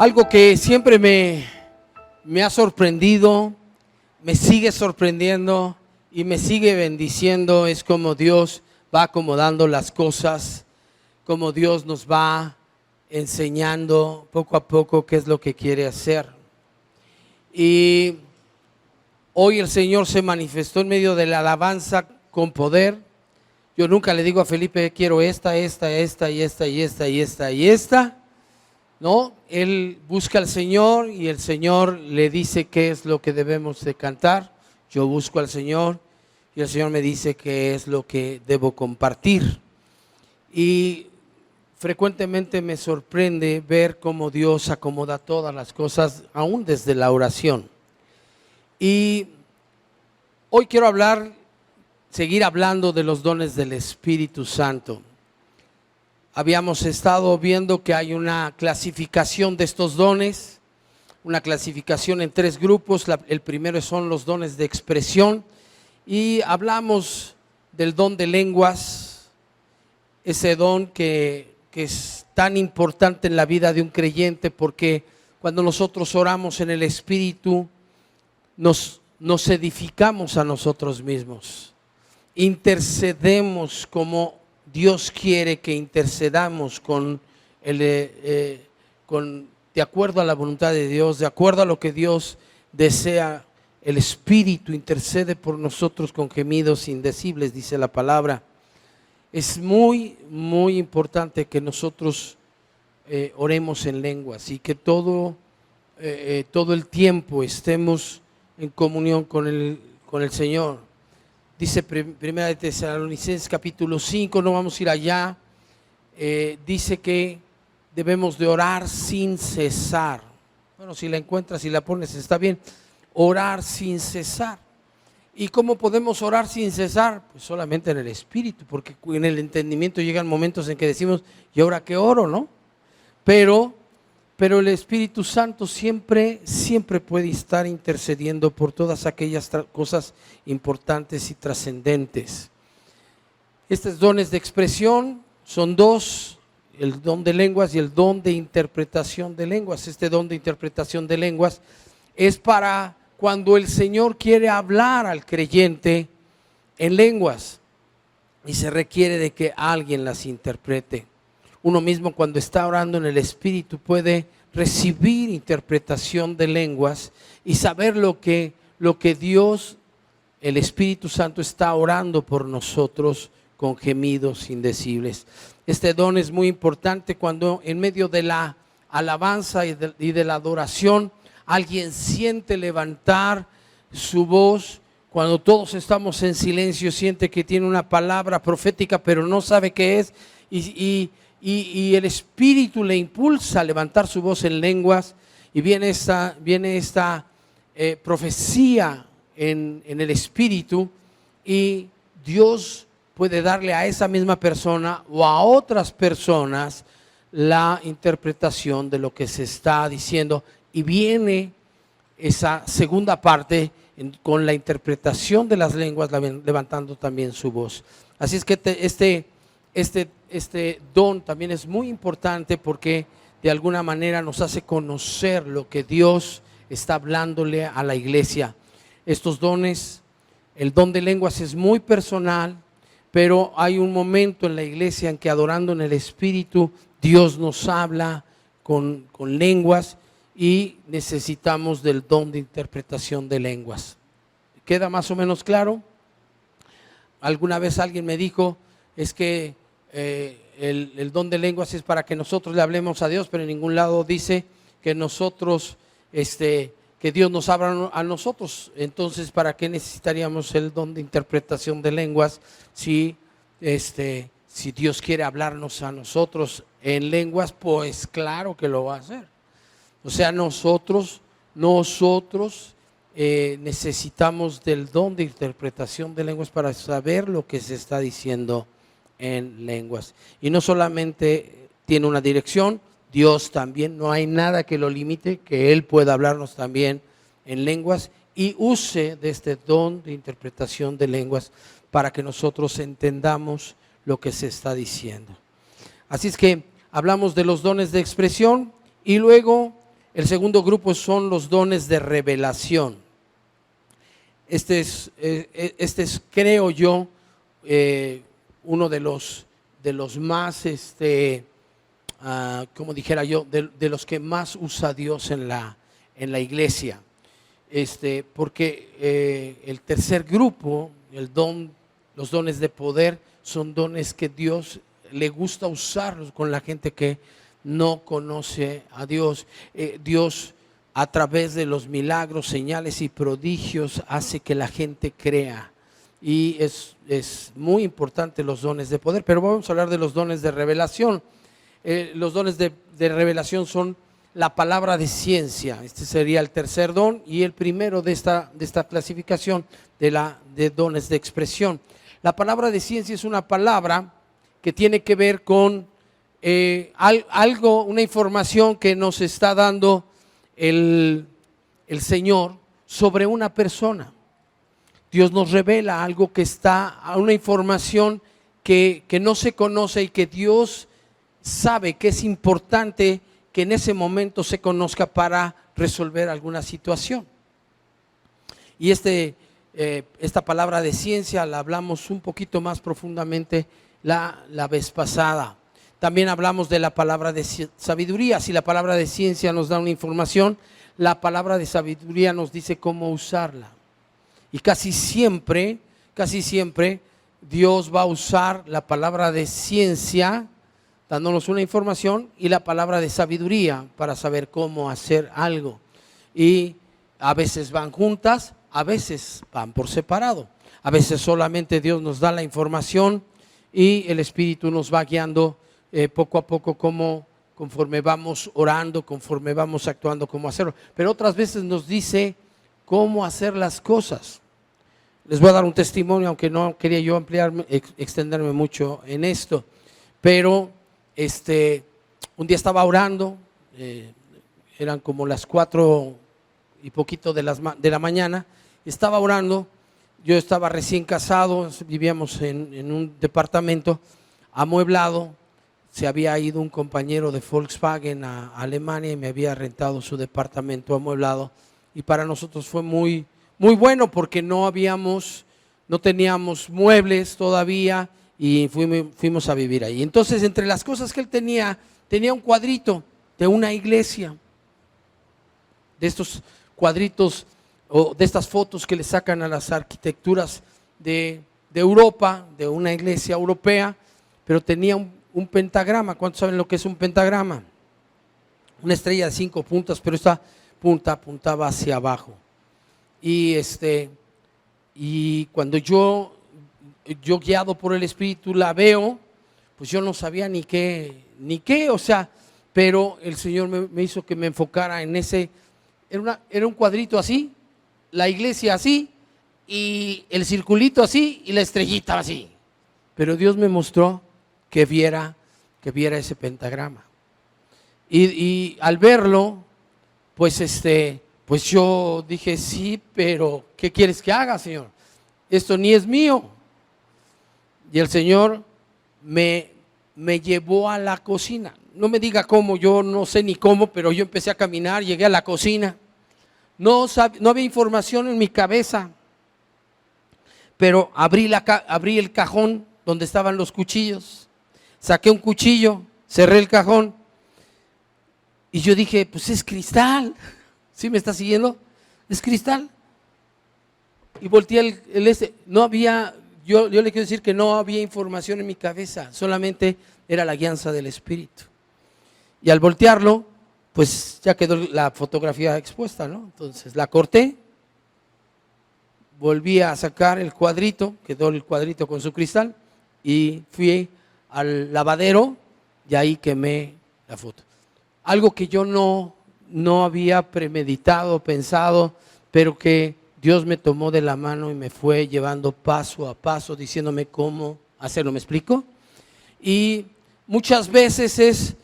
Algo que siempre me ha sorprendido, me sigue sorprendiendo y me sigue bendiciendo es cómo Dios va acomodando las cosas, cómo Dios nos va enseñando poco a poco qué es lo que quiere hacer. Y hoy el Señor se manifestó en medio de la alabanza con poder. Yo nunca le digo a Felipe, quiero esta y esta. No, él busca al Señor y el Señor le dice qué es lo que debemos de cantar. Yo busco al Señor y el Señor me dice qué es lo que debo compartir. Y frecuentemente me sorprende ver cómo Dios acomoda todas las cosas, aún desde la oración. Y hoy quiero seguir hablando de los dones del Espíritu Santo. Habíamos estado viendo que hay una clasificación de estos dones, una clasificación en 3 grupos. El primero son los dones de expresión y hablamos del don de lenguas, ese don que es tan importante en la vida de un creyente, porque cuando nosotros oramos en el Espíritu nos edificamos a nosotros mismos, intercedemos como Dios quiere que intercedamos de acuerdo a la voluntad de Dios, de acuerdo a lo que Dios desea. El Espíritu intercede por nosotros con gemidos indecibles, dice la palabra. Es muy, muy importante que nosotros oremos en lenguas y que todo el tiempo estemos en comunión con el Señor. Dice Primera de Tesalonicenses capítulo 5, no vamos a ir allá, dice que debemos de orar sin cesar. Bueno, si la encuentras y la pones está bien, orar sin cesar. ¿Y cómo podemos orar sin cesar? Pues solamente en el Espíritu, porque en el entendimiento llegan momentos en que decimos, ¿y ahora qué oro, no? Pero el Espíritu Santo siempre puede estar intercediendo por todas aquellas cosas importantes y trascendentes. Estos dones de expresión son 2, el don de lenguas y el don de interpretación de lenguas. Este don de interpretación de lenguas es para cuando el Señor quiere hablar al creyente en lenguas y se requiere de que alguien las interprete. Uno mismo cuando está orando en el Espíritu puede recibir interpretación de lenguas y saber lo que Dios, el Espíritu Santo, está orando por nosotros con gemidos indecibles. Este don es muy importante cuando en medio de la alabanza y de la adoración alguien siente levantar su voz. Cuando todos estamos en silencio, siente que tiene una palabra profética pero no sabe qué es y el Espíritu le impulsa a levantar su voz en lenguas y viene esta profecía en el Espíritu y Dios puede darle a esa misma persona o a otras personas la interpretación de lo que se está diciendo y viene esa segunda parte con la interpretación de las lenguas levantando también su voz. Así es que este don también es muy importante porque de alguna manera nos hace conocer lo que Dios está hablándole a la iglesia. Estos dones, el don de lenguas es muy personal, pero hay un momento en la iglesia en que adorando en el Espíritu, Dios nos habla con lenguas y necesitamos del don de interpretación de lenguas. ¿Queda más o menos claro? Alguna vez alguien me dijo, es que el don de lenguas es para que nosotros le hablemos a Dios, pero en ningún lado dice que nosotros, que Dios nos habla a nosotros. Entonces, ¿para qué necesitaríamos el don de interpretación de lenguas si Dios quiere hablarnos a nosotros en lenguas? Pues claro que lo va a hacer. O sea, nosotros necesitamos del don de interpretación de lenguas para saber lo que se está diciendo en lenguas. Y no solamente tiene una dirección, Dios también, no hay nada que lo limite, que Él pueda hablarnos también en lenguas y use de este don de interpretación de lenguas para que nosotros entendamos lo que se está diciendo. Así es que hablamos de los dones de expresión y luego El segundo grupo son los dones de revelación. Este es creo yo, uno de los más, como dijera yo, de los que más usa Dios en la iglesia. Porque el tercer grupo, los dones de poder, son dones que Dios le gusta usarlos con la gente que no conoce a Dios. Dios, a través de los milagros, señales y prodigios, hace que la gente crea. Y es muy importante los dones de poder, pero vamos a hablar de los dones de revelación. Los dones de revelación son la palabra de ciencia. Este sería el tercer don y el primero de esta clasificación de dones de expresión. La palabra de ciencia es una palabra que tiene que ver con una información que nos está dando el Señor sobre una persona. Dios nos revela algo que está, una información que no se conoce y que Dios sabe que es importante que en ese momento se conozca para resolver alguna situación. Y esta palabra de ciencia la hablamos un poquito más profundamente la vez pasada. También hablamos de la palabra de sabiduría. Si la palabra de ciencia nos da una información, la palabra de sabiduría nos dice cómo usarla. Y casi siempre Dios va a usar la palabra de ciencia dándonos una información y la palabra de sabiduría para saber cómo hacer algo. Y a veces van juntas, a veces van por separado. A veces solamente Dios nos da la información y el Espíritu nos va guiando poco a poco conforme vamos orando, conforme vamos actuando, cómo hacerlo. Pero otras veces nos dice cómo hacer las cosas. Les voy a dar un testimonio, aunque no quería yo extenderme mucho en esto, pero un día estaba orando, eran como las 4 y poquito de la mañana, estaba orando, yo estaba recién casado, vivíamos en un departamento amueblado, se había ido un compañero de Volkswagen a Alemania y me había rentado su departamento amueblado y para nosotros fue muy bueno porque no teníamos muebles todavía y fuimos a vivir ahí. Entonces, entre las cosas que él tenía un cuadrito de una iglesia, de estos cuadritos o de estas fotos que le sacan a las arquitecturas de Europa, de una iglesia europea, pero tenía un pentagrama. ¿Cuántos saben lo que es un pentagrama? Una estrella de 5 puntas, pero esta punta apuntaba hacia abajo. Y cuando yo guiado por el Espíritu la veo, pues yo no sabía ni qué, o sea, pero el Señor me hizo que me enfocara en ese, era un cuadrito así, la iglesia así, y el circulito así, y la estrellita así. Pero Dios me mostró que viera ese pentagrama. Y al verlo, pues yo dije, sí, pero ¿qué quieres que haga, Señor? Esto ni es mío. Y el Señor me llevó a la cocina. No me diga cómo, yo no sé ni cómo, pero yo empecé a caminar, llegué a la cocina. No había información en mi cabeza, pero abrí el cajón donde estaban los cuchillos, saqué un cuchillo, cerré el cajón y yo dije, pues es cristal. ¿Sí me está siguiendo? Es cristal. Y volteé no había, yo le quiero decir que no había información en mi cabeza, solamente era la guianza del Espíritu. Y al voltearlo, pues ya quedó la fotografía expuesta, ¿no? Entonces la corté, volví a sacar el cuadrito, quedó el cuadrito con su cristal, y fui al lavadero y ahí quemé la foto. Algo que yo no había premeditado, pensado, pero que Dios me tomó de la mano y me fue llevando paso a paso, diciéndome cómo hacerlo. ¿Me explico? Y muchas veces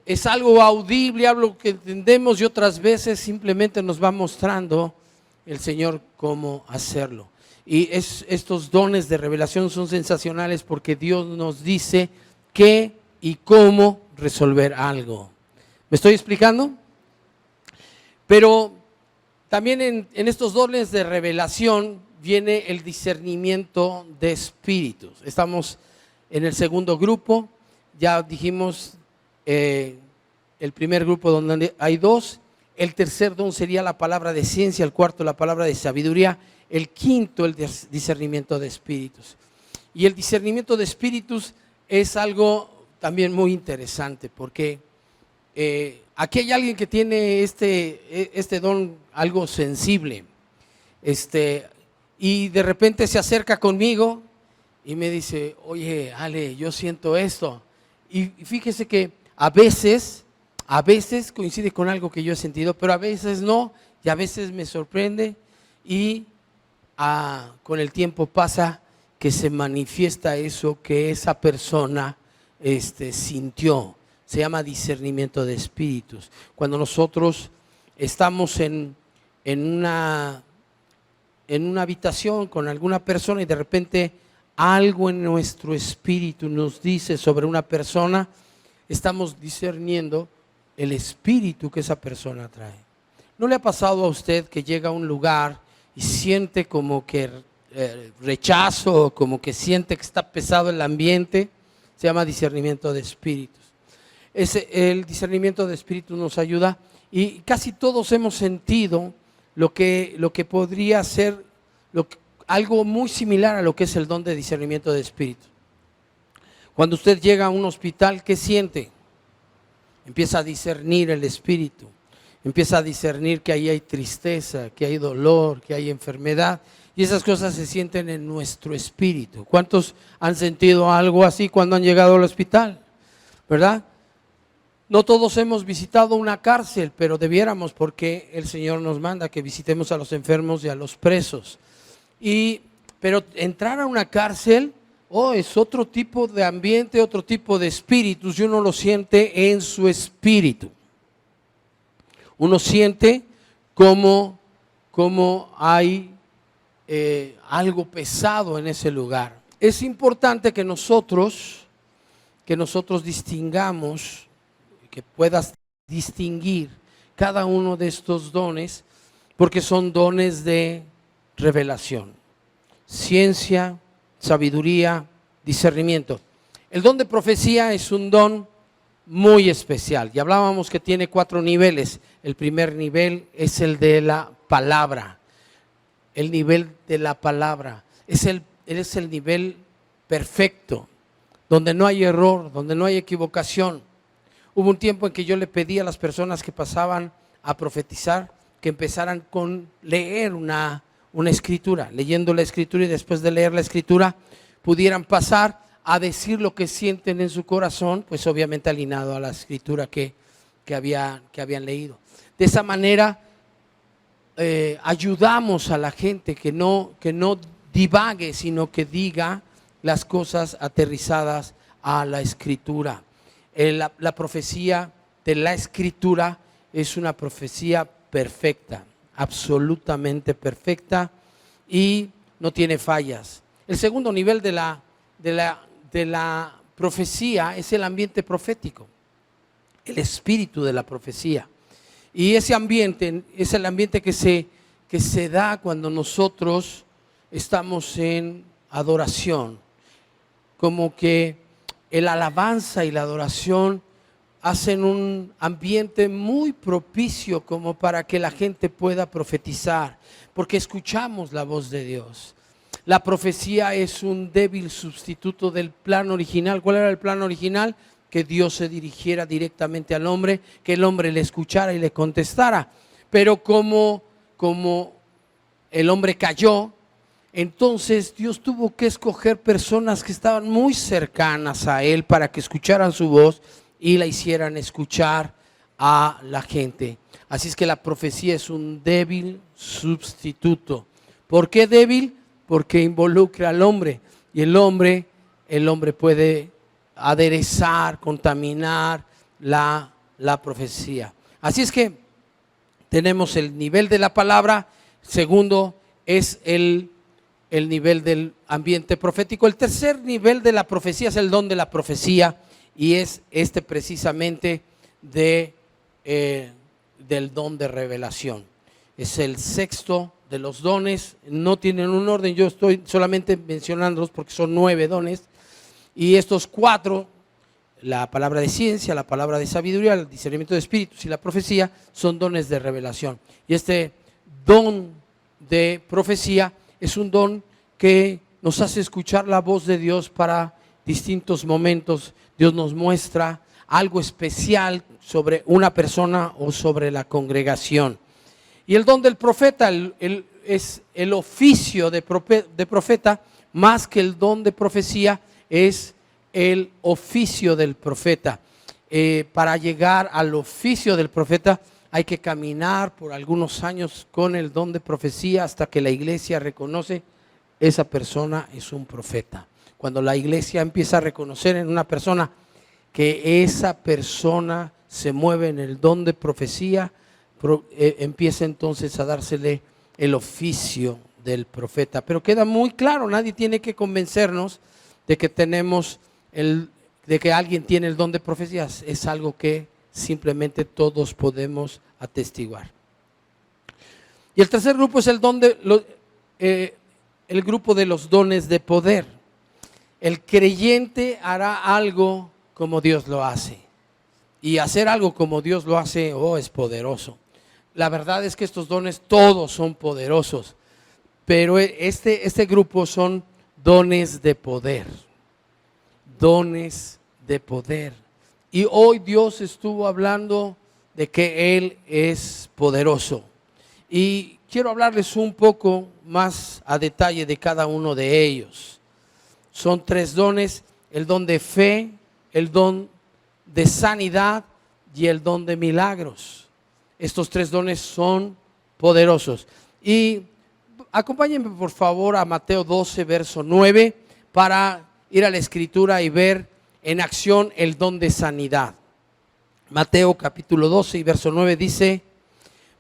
es algo audible, algo que entendemos, y otras veces simplemente nos va mostrando el Señor cómo hacerlo. Y estos dones de revelación son sensacionales porque Dios nos dice qué y cómo resolver algo. ¿Me estoy explicando? Pero también en estos dones de revelación viene el discernimiento de espíritus. Estamos en el segundo grupo, ya dijimos el primer grupo donde hay dos, el tercer don sería la palabra de ciencia, el cuarto la palabra de sabiduría, el quinto el discernimiento de espíritus. Y el discernimiento de espíritus es algo también muy interesante porque aquí hay alguien que tiene este don algo sensible, y de repente se acerca conmigo y me dice, oye, Ale, yo siento esto. Y fíjese que a veces coincide con algo que yo he sentido, pero a veces no, y a veces me sorprende y con el tiempo pasa que se manifiesta eso que esa persona sintió. Se llama discernimiento de espíritus. Cuando nosotros estamos en una habitación con alguna persona y de repente algo en nuestro espíritu nos dice sobre una persona, estamos discerniendo el espíritu que esa persona trae. ¿No le ha pasado a usted que llega a un lugar y siente como que rechazo, como que siente que está pesado el ambiente? Se llama discernimiento de espíritus. El discernimiento de espíritus nos ayuda y casi todos hemos sentido lo que podría ser algo muy similar a lo que es el don de discernimiento de espíritus. Cuando usted llega a un hospital, ¿qué siente? Empieza a discernir el espíritu, empieza a discernir que ahí hay tristeza, que hay dolor, que hay enfermedad, y esas cosas se sienten en nuestro espíritu. ¿Cuántos han sentido algo así cuando han llegado al hospital? ¿Verdad? No todos hemos visitado una cárcel, pero debiéramos, porque el Señor nos manda que visitemos a los enfermos y a los presos. Pero entrar a una cárcel es otro tipo de ambiente, otro tipo de espíritus, y uno lo siente en su espíritu. Uno siente como hay algo pesado en ese lugar. Es importante que nosotros distingamos, que puedas distinguir cada uno de estos dones, porque son dones de revelación, ciencia, sabiduría, discernimiento. El don de profecía es un don muy especial. Y hablábamos que tiene 4 niveles. El primer nivel es el de la palabra. El nivel de la palabra es el nivel perfecto, donde no hay error, donde no hay equivocación. Hubo un tiempo en que yo le pedí a las personas que pasaban a profetizar que empezaran con leer una escritura, leyendo la escritura, y después de leer la escritura pudieran pasar a decir lo que sienten en su corazón, pues obviamente alineado a la escritura que habían leído. De esa manera ayudamos a la gente que no divague, sino que diga las cosas aterrizadas a la escritura. La profecía de la escritura es una profecía perfecta, absolutamente perfecta, y no tiene fallas. El segundo nivel de la profecía es el ambiente profético, el espíritu de la profecía. Y ese ambiente es el ambiente que se da cuando nosotros estamos en adoración. Como que el alabanza y la adoración hacen un ambiente muy propicio como para que la gente pueda profetizar, porque escuchamos la voz de Dios. La profecía es un débil sustituto del plan original. ¿Cuál era el plan original? Que Dios se dirigiera directamente al hombre, que el hombre le escuchara y le contestara. Pero como el hombre cayó, entonces Dios tuvo que escoger personas que estaban muy cercanas a Él para que escucharan su voz y la hicieran escuchar a la gente. Así es que la profecía es un débil sustituto. ¿Por qué débil? Porque involucra al hombre, y el hombre puede aderezar, contaminar la profecía. Así es que tenemos el nivel de la palabra. Segundo es el nivel del ambiente profético. El tercer nivel de la profecía es el don de la profecía, y es precisamente de del don de revelación. Es el sexto de los dones, no tienen un orden, yo estoy solamente mencionándolos porque son 9 dones, y estos 4, la palabra de ciencia, la palabra de sabiduría, el discernimiento de espíritus y la profecía, son dones de revelación. Y este don de profecía es un don que nos hace escuchar la voz de Dios para distintos momentos. Dios nos muestra algo especial sobre una persona o sobre la congregación. Y el don del profeta es el oficio de profeta, más que el don de profecía, es el oficio del profeta. Para llegar al oficio del profeta hay que caminar por algunos años con el don de profecía hasta que la iglesia reconoce esa persona es un profeta. Cuando la iglesia empieza a reconocer en una persona que esa persona se mueve en el don de profecía, empieza entonces a dársele el oficio del profeta. Pero queda muy claro, nadie tiene que convencernos de que de que alguien tiene el don de profecías. Es algo que simplemente todos podemos atestiguar. Y el tercer grupo es el grupo de los dones de poder. El creyente hará algo como Dios lo hace. Y hacer algo como Dios lo hace, es poderoso. La verdad es que estos dones todos son poderosos, pero este grupo son dones de poder. Dones de poder. Y hoy Dios estuvo hablando de que Él es poderoso. Y quiero hablarles un poco más a detalle de cada uno de ellos. Son 3 dones: el don de fe, el don de sanidad y el don de milagros. Estos 3 dones son poderosos. Y acompáñenme por favor a Mateo 12, verso 9, para ir a la escritura y ver en acción el don de sanidad. Mateo capítulo 12 y verso 9 dice: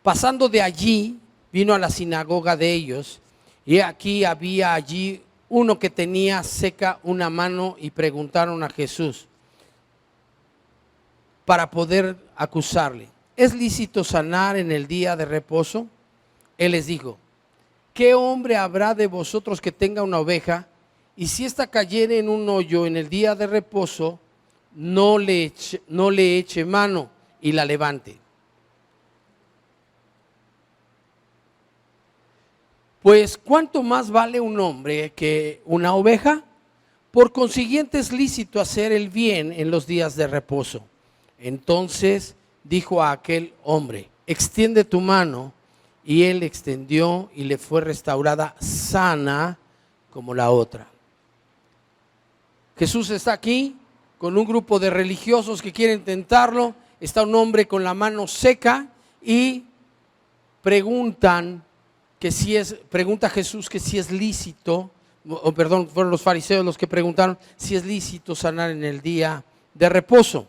pasando de allí, vino a la sinagoga de ellos, y aquí había allí uno que tenía seca una mano, y preguntaron a Jesús para poder acusarle: ¿es lícito sanar en el día de reposo? Él les dijo: ¿qué hombre habrá de vosotros que tenga una oveja, y si ésta cayere en un hoyo en el día de reposo, no le eche mano y la levante? Pues ¿cuánto más vale un hombre que una oveja? Por consiguiente es lícito hacer el bien en los días de reposo. Entonces dijo a aquel hombre: extiende tu mano. Y él extendió, y le fue restaurada sana como la otra. Jesús está aquí con un grupo de religiosos que quieren tentarlo. Está un hombre con la mano seca y pregunta a Jesús que si es lícito, fueron los fariseos los que preguntaron si es lícito sanar en el día de reposo.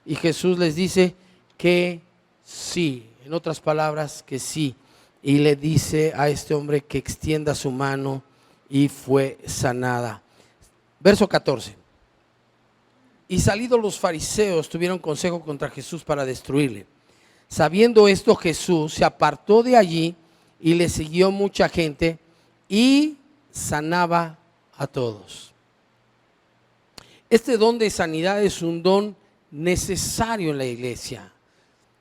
Y Jesús les dice que sí, en otras palabras, que sí. Y le dice a este hombre que extienda su mano, y fue sanada. Verso 14. Y salidos los fariseos, tuvieron consejo contra Jesús para destruirle. Sabiendo esto, Jesús se apartó de allí, y le siguió mucha gente, y sanaba a todos. Este don de sanidad es un don necesario en la iglesia.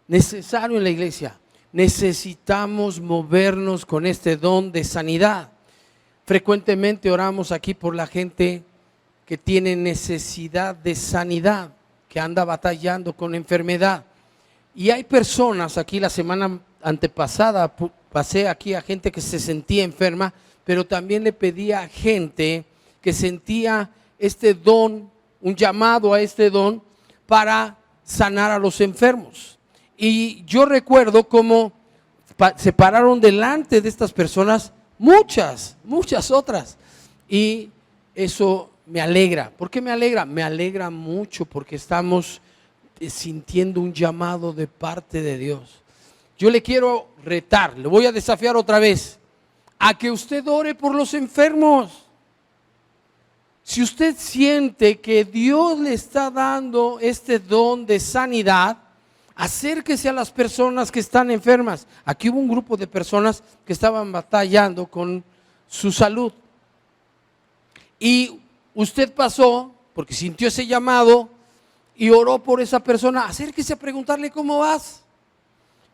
Necesario en la iglesia. Necesitamos movernos con este don de sanidad. Frecuentemente oramos aquí por la gente que tiene necesidad de sanidad, que anda batallando con enfermedad. Y hay personas, aquí la semana antepasada pasé aquí a gente que se sentía enferma, pero también le pedía a gente que sentía este don, un llamado a este don para sanar a los enfermos. Y yo recuerdo cómo se pararon delante de estas personas muchas otras. Y eso me alegra. ¿Por qué me alegra? Me alegra mucho porque estamos sintiendo un llamado de parte de Dios. Yo le quiero retar, le voy a desafiar otra vez a que usted ore por los enfermos. Si usted siente que Dios le está dando este don de sanidad, Acérquese a las personas que están enfermas. Aquí hubo un grupo de personas que estaban batallando con su salud. Y usted pasó, porque sintió ese llamado y oró por esa persona. Acérquese a preguntarle cómo vas.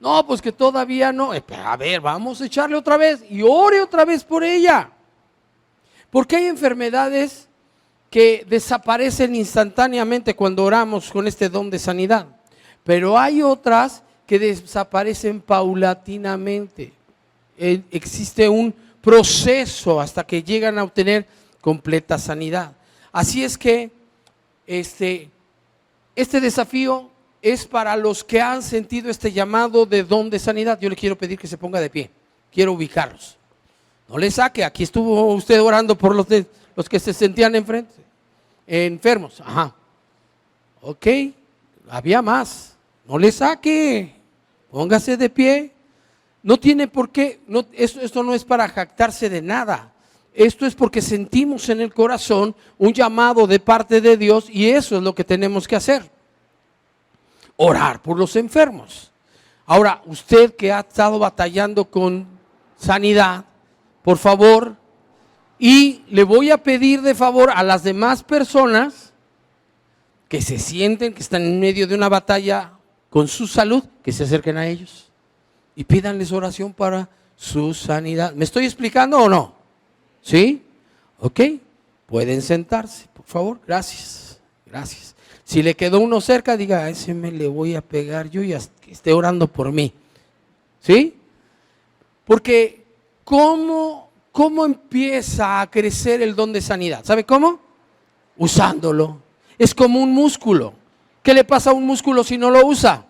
No, pues que todavía no. A ver, vamos a echarle otra vez y ore otra vez por ella. Porque hay enfermedades que desaparecen instantáneamente cuando oramos con este don de sanidad. Pero hay otras que desaparecen paulatinamente. Existe un proceso hasta que llegan a obtener completa sanidad. Así es que este desafío es para los que han sentido este llamado de don de sanidad. Yo le quiero pedir que se ponga de pie. Quiero ubicarlos. No le saque. Aquí estuvo usted orando por los que se sentían enfermos. Ajá. Ok. Había más. No le saque. Póngase de pie. No tiene por qué. Esto no es para jactarse de nada. Esto es porque sentimos en el corazón un llamado de parte de Dios y eso es lo que tenemos que hacer. Orar por los enfermos. Ahora, usted que ha estado batallando con sanidad, por favor, y le voy a pedir de favor a las demás personas que se sienten que están en medio de una batalla con su salud, que se acerquen a ellos y pídanles oración para su sanidad. ¿Me estoy explicando o no? ¿Sí? Ok, pueden sentarse, por favor. Gracias, gracias. Si le quedó uno cerca, diga, a ese me le voy a pegar yo y que esté orando por mí. ¿Sí? Porque ¿cómo empieza a crecer el don de sanidad? ¿Sabe cómo? Usándolo. Es como un músculo. ¿Qué le pasa a un músculo si no lo usa?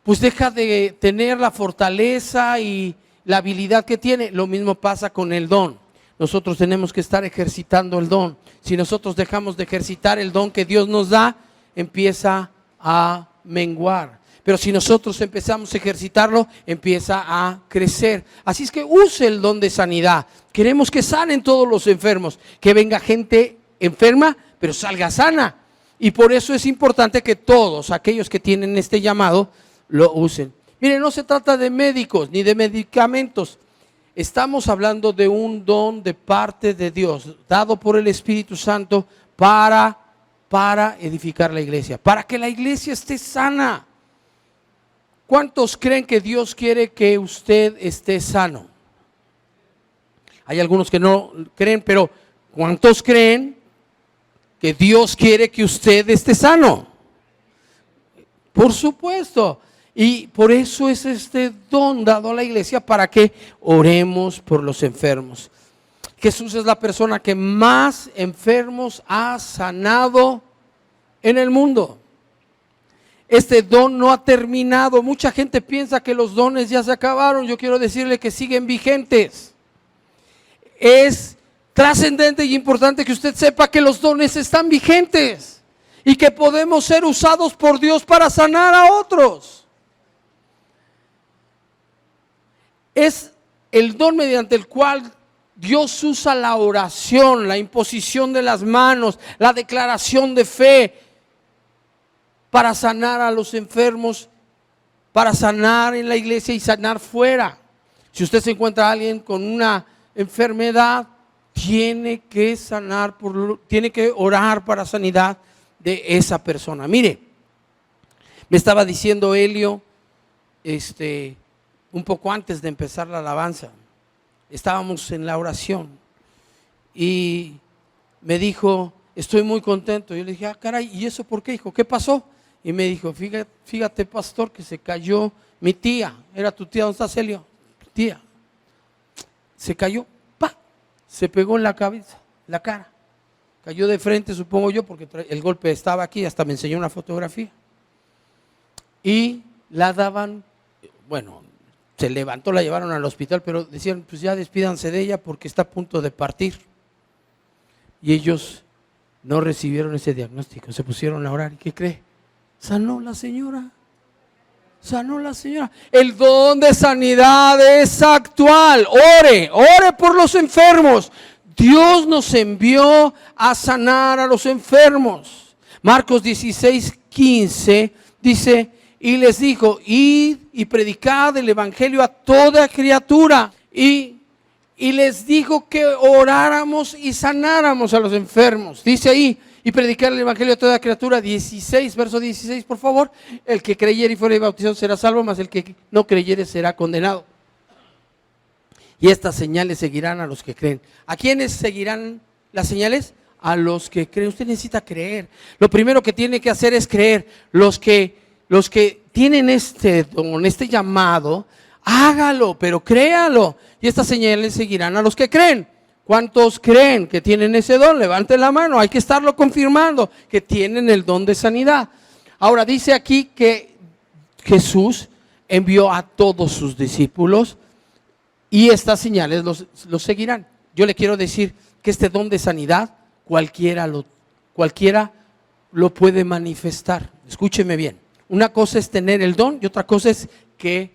Pues deja de tener la fortaleza y la habilidad que tiene. Lo mismo pasa con el don. Nosotros tenemos que estar ejercitando el don. Si nosotros dejamos de ejercitar el don que Dios nos da, empieza a menguar. Pero si nosotros empezamos a ejercitarlo, empieza a crecer. Así es que use el don de sanidad. Queremos que sanen todos los enfermos, que venga gente enferma, pero salga sana. Y por eso es importante que todos aquellos que tienen este llamado lo usen. Mire, no se trata de médicos ni de medicamentos. Estamos hablando de un don de parte de Dios, dado por el Espíritu Santo para edificar la iglesia, para que la iglesia esté sana. ¿Cuántos creen que Dios quiere que usted esté sano? Hay algunos que no creen, pero ¿cuántos creen que Dios quiere que usted esté sano? Por supuesto. Y por eso es este don dado a la iglesia para que oremos por los enfermos. Jesús es la persona que más enfermos ha sanado en el mundo. Este don no ha terminado. Mucha gente piensa que los dones ya se acabaron. Yo quiero decirle que siguen vigentes. Es trascendente y importante que usted sepa que los dones están vigentes y que podemos ser usados por Dios para sanar a otros. Es el don mediante el cual Dios usa la oración, la imposición de las manos, la declaración de fe para sanar a los enfermos, para sanar en la iglesia y sanar fuera. Si usted se encuentra a alguien con una enfermedad, tiene que tiene que orar para sanidad de esa persona. Mire, me estaba diciendo Helio, un poco antes de empezar la alabanza, estábamos en la oración y me dijo, estoy muy contento. Yo le dije, caray, ¿y eso por qué, hijo? ¿Qué pasó? Y me dijo, fíjate, pastor, que se cayó mi tía. Era tu tía, ¿dónde estás, Helio? Tu tía. Se cayó, se pegó en la cabeza, la cara. Cayó de frente, supongo yo, porque el golpe estaba aquí, hasta me enseñó una fotografía. Y la daban, bueno, se levantó, la llevaron al hospital, pero decían, pues ya despídanse de ella porque está a punto de partir. Y ellos no recibieron ese diagnóstico, se pusieron a orar. ¿Y qué cree? Sanó la señora. Sanó la señora. El don de sanidad es actual. Ore por los enfermos. Dios nos envió a sanar a los enfermos. Marcos 16:15 dice, y les dijo, id y predicad el evangelio a toda criatura. Y les dijo que oráramos y sanáramos a los enfermos. Dice ahí, y predicar el evangelio a toda criatura. 16, verso 16, por favor. El que creyere y fuere bautizado será salvo, mas el que no creyere será condenado. Y estas señales seguirán a los que creen. ¿A quiénes seguirán las señales? A los que creen. Usted necesita creer. Lo primero que tiene que hacer es creer. Los que tienen este don, este llamado, hágalo, pero créalo. Y estas señales seguirán a los que creen. ¿Cuántos creen que tienen ese don? Levanten la mano. Hay que estarlo confirmando, que tienen el don de sanidad. Ahora dice aquí que Jesús envió a todos sus discípulos y estas señales los seguirán. Yo le quiero decir que este don de sanidad cualquiera lo puede manifestar. Escúcheme bien. Una cosa es tener el don y otra cosa es que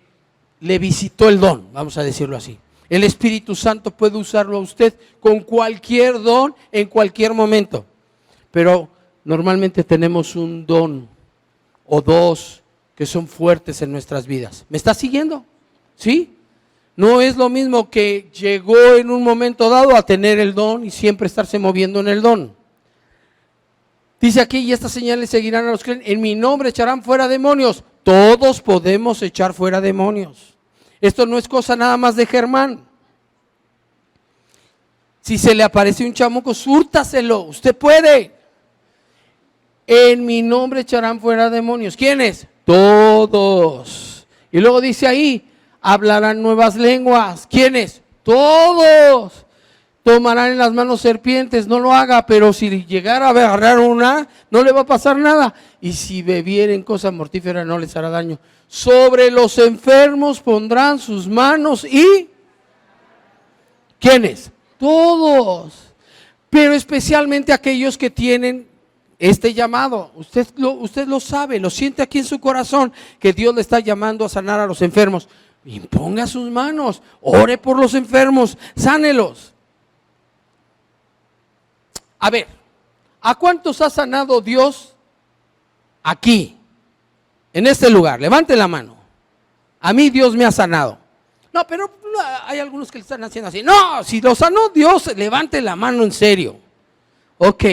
le visitó el don, vamos a decirlo así. El Espíritu Santo puede usarlo a usted con cualquier don en cualquier momento. Pero normalmente tenemos un don o dos que son fuertes en nuestras vidas. ¿Me está siguiendo? ¿Sí? No es lo mismo que llegó en un momento dado a tener el don y siempre estarse moviendo en el don. Dice aquí, y estas señales seguirán a los que creen, en mi nombre echarán fuera demonios. Todos podemos echar fuera demonios. Esto no es cosa nada más de Germán. Si se le aparece un chamuco, súrtaselo, usted puede. En mi nombre echarán fuera demonios. ¿Quiénes? Todos. Y luego dice ahí, hablarán nuevas lenguas. ¿Quiénes? Todos. Tomarán en las manos serpientes, no lo haga, pero si llegara a agarrar una, no le va a pasar nada. Y si bebieren cosa mortífera, no les hará daño. Sobre los enfermos pondrán sus manos y... ¿quiénes? Todos. Pero especialmente aquellos que tienen este llamado. Usted lo sabe, lo siente aquí en su corazón, que Dios le está llamando a sanar a los enfermos. Imponga sus manos, ore por los enfermos, sánelos. A ver, ¿a cuántos ha sanado Dios aquí, en este lugar? Levante la mano. A mí Dios me ha sanado. No, pero hay algunos que le están haciendo así. No, si lo sanó Dios, levante la mano en serio. Ok.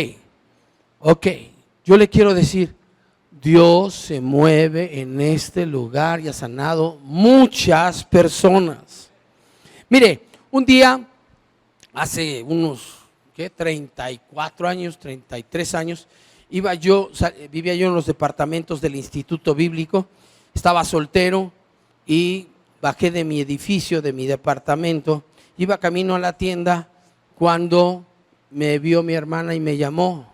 Yo le quiero decir, Dios se mueve en este lugar y ha sanado muchas personas. Mire, un día, hace unos 34 años, 33 años, vivía yo en los departamentos del Instituto Bíblico, estaba soltero y bajé de mi edificio, de mi departamento, iba camino a la tienda cuando me vio mi hermana y me llamó.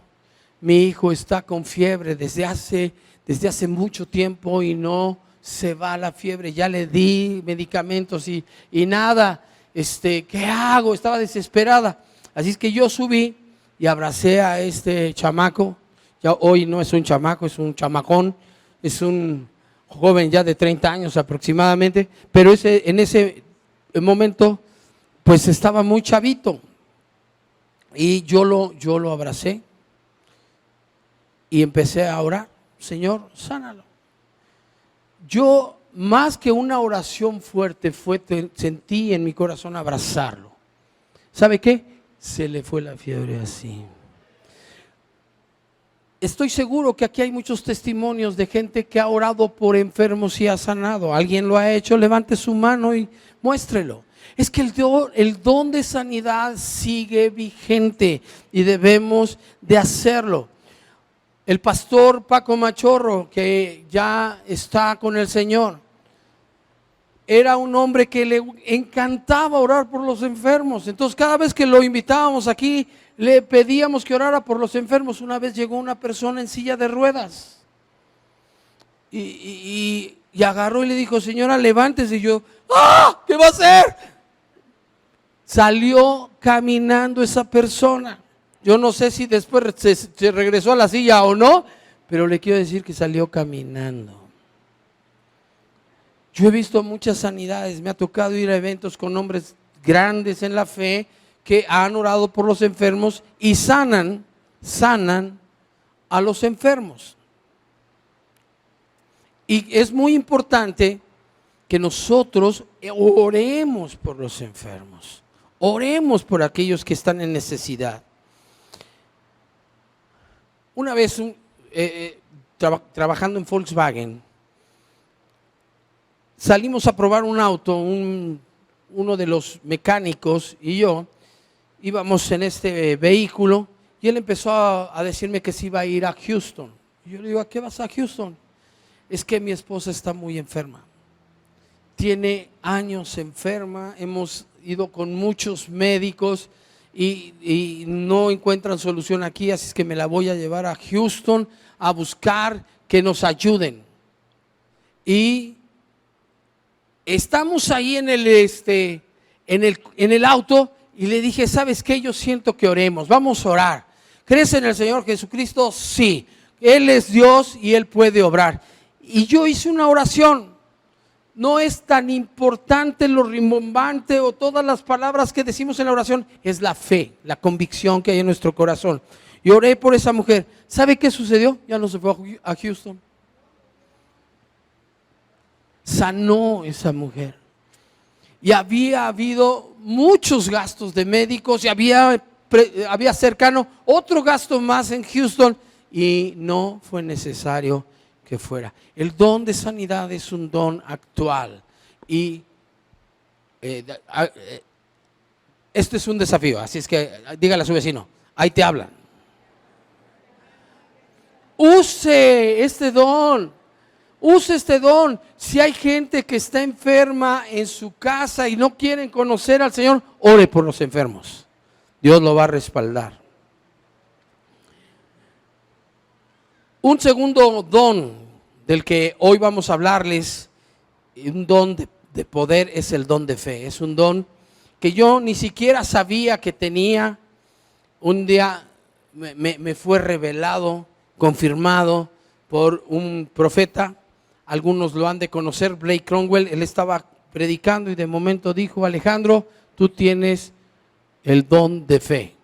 Mi hijo está con fiebre desde hace mucho tiempo y no se va la fiebre, ya le di medicamentos y nada, ¿qué hago? Estaba desesperada. Así es que yo subí y abracé a este chamaco. Ya hoy no es un chamaco, es un chamacón, es un joven ya de 30 años aproximadamente, pero en ese momento pues estaba muy chavito y yo lo abracé y empecé a orar. Señor, sánalo. Yo más que una oración fuerte sentí en mi corazón abrazarlo. ¿Sabe qué? Se le fue la fiebre así. Estoy seguro que aquí hay muchos testimonios de gente que ha orado por enfermos y ha sanado. ¿Alguien lo ha hecho? Levante su mano y muéstrelo. Es que el don de sanidad sigue vigente y debemos de hacerlo. El pastor Paco Machorro, que ya está con el Señor, era un hombre que le encantaba orar por los enfermos. Entonces cada vez que lo invitábamos aquí, le pedíamos que orara por los enfermos. Una vez llegó una persona en silla de ruedas y agarró y le dijo, señora, levántese. Y yo, ¿qué va a hacer? Salió caminando esa persona. Yo no sé si después se regresó a la silla o no, pero le quiero decir que salió caminando. Yo he visto muchas sanidades, me ha tocado ir a eventos con hombres grandes en la fe que han orado por los enfermos y sanan a los enfermos. Y es muy importante que nosotros oremos por los enfermos, oremos por aquellos que están en necesidad. Una vez trabajando en Volkswagen, salimos a probar un auto, uno de los mecánicos y yo íbamos en este vehículo y él empezó a decirme que se iba a ir a Houston. Y yo le digo, ¿a qué vas a Houston? Es que mi esposa está muy enferma. Tiene años enferma, hemos ido con muchos médicos y no encuentran solución aquí, así es que me la voy a llevar a Houston a buscar que nos ayuden. Y estamos ahí en el auto y le dije, ¿sabes qué? Yo siento que oremos, vamos a orar. ¿Crees en el Señor Jesucristo? Sí, Él es Dios y Él puede obrar. Y yo hice una oración. No es tan importante lo rimbombante o todas las palabras que decimos en la oración, es la fe, la convicción que hay en nuestro corazón. Y oré por esa mujer. ¿Sabe qué sucedió? Ya no se fue a Houston. Sanó esa mujer. Y había habido muchos gastos de médicos y había cercano otro gasto más en Houston y no fue necesario que fuera. El don de sanidad es un don actual y esto es un desafío, así es que dígale a su vecino, ahí te hablan. Use este don. Use este don. Si hay gente que está enferma en su casa y no quieren conocer al Señor, ore por los enfermos. Dios lo va a respaldar. Un segundo don del que hoy vamos a hablarles, un don de poder, es el don de fe. Es un don que yo ni siquiera sabía que tenía. Un día me fue revelado, confirmado por un profeta. Algunos lo han de conocer, Blake Cromwell. Él estaba predicando y de momento dijo, Alejandro, tú tienes el don de fe.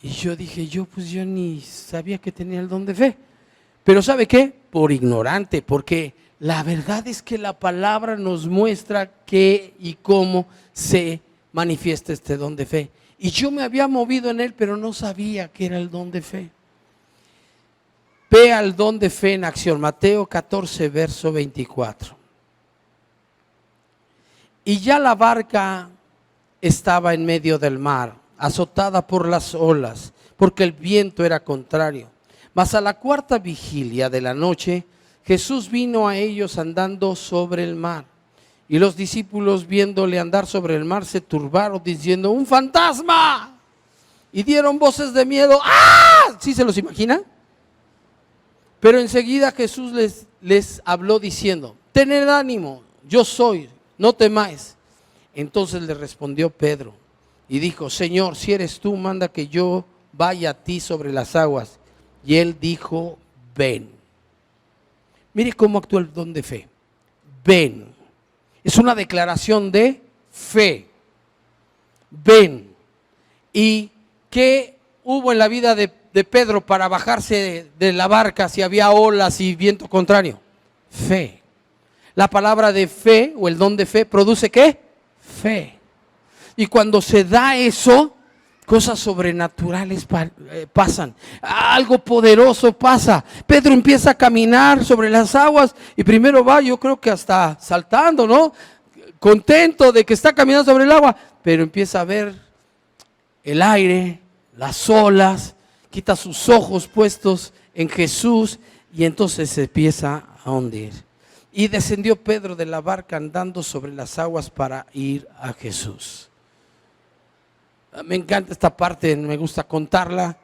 Y yo dije, yo ni sabía que tenía el don de fe. Pero ¿sabe qué? Por ignorante, porque la verdad es que la palabra nos muestra qué y cómo se manifiesta este don de fe. Y yo me había movido en él, pero no sabía que era el don de fe. Vea el don de fe en acción, Mateo 14, verso 24. Y ya la barca estaba en medio del mar, azotada por las olas, porque el viento era contrario. Mas a la cuarta vigilia de la noche, Jesús vino a ellos andando sobre el mar. Y los discípulos, viéndole andar sobre el mar, se turbaron diciendo, ¡un fantasma! Y dieron voces de miedo. ¡Ah! ¿Sí se los imagina? Pero enseguida Jesús les habló diciendo, tened ánimo, yo soy, no temáis. Entonces le respondió Pedro y dijo, Señor, si eres tú, manda que yo vaya a ti sobre las aguas. Y él dijo, ven. Mire cómo actúa el don de fe. Ven. Es una declaración de fe. Ven. ¿Y qué hubo en la vida de Pedro para bajarse de la barca si había olas y viento contrario? Fe. La palabra de fe o el don de fe produce ¿qué? Fe. Y cuando se da eso, cosas sobrenaturales pasan, algo poderoso pasa. Pedro empieza a caminar sobre las aguas y primero va, yo creo que hasta saltando, ¿no? Contento de que está caminando sobre el agua, pero empieza a ver el aire, las olas, quita sus ojos puestos en Jesús y entonces se empieza a hundir. Y descendió Pedro de la barca andando sobre las aguas para ir a Jesús. Me encanta esta parte, me gusta contarla.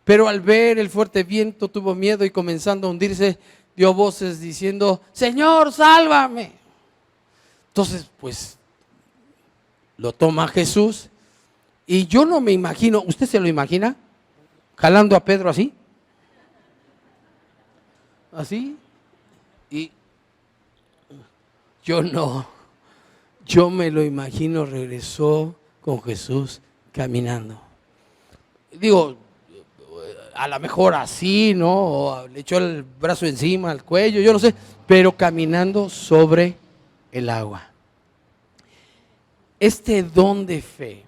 Pero al ver el fuerte viento tuvo miedo y comenzando a hundirse, dio voces diciendo, Señor, sálvame. Entonces, pues, lo toma Jesús y yo no me imagino, ¿usted se lo imagina? Jalando a Pedro así. Así. Y yo no, yo me lo imagino, regresó con Jesús caminando. Digo, a lo mejor así, ¿no? O le echó el brazo encima, al cuello, yo no sé, pero caminando sobre el agua. Este don de fe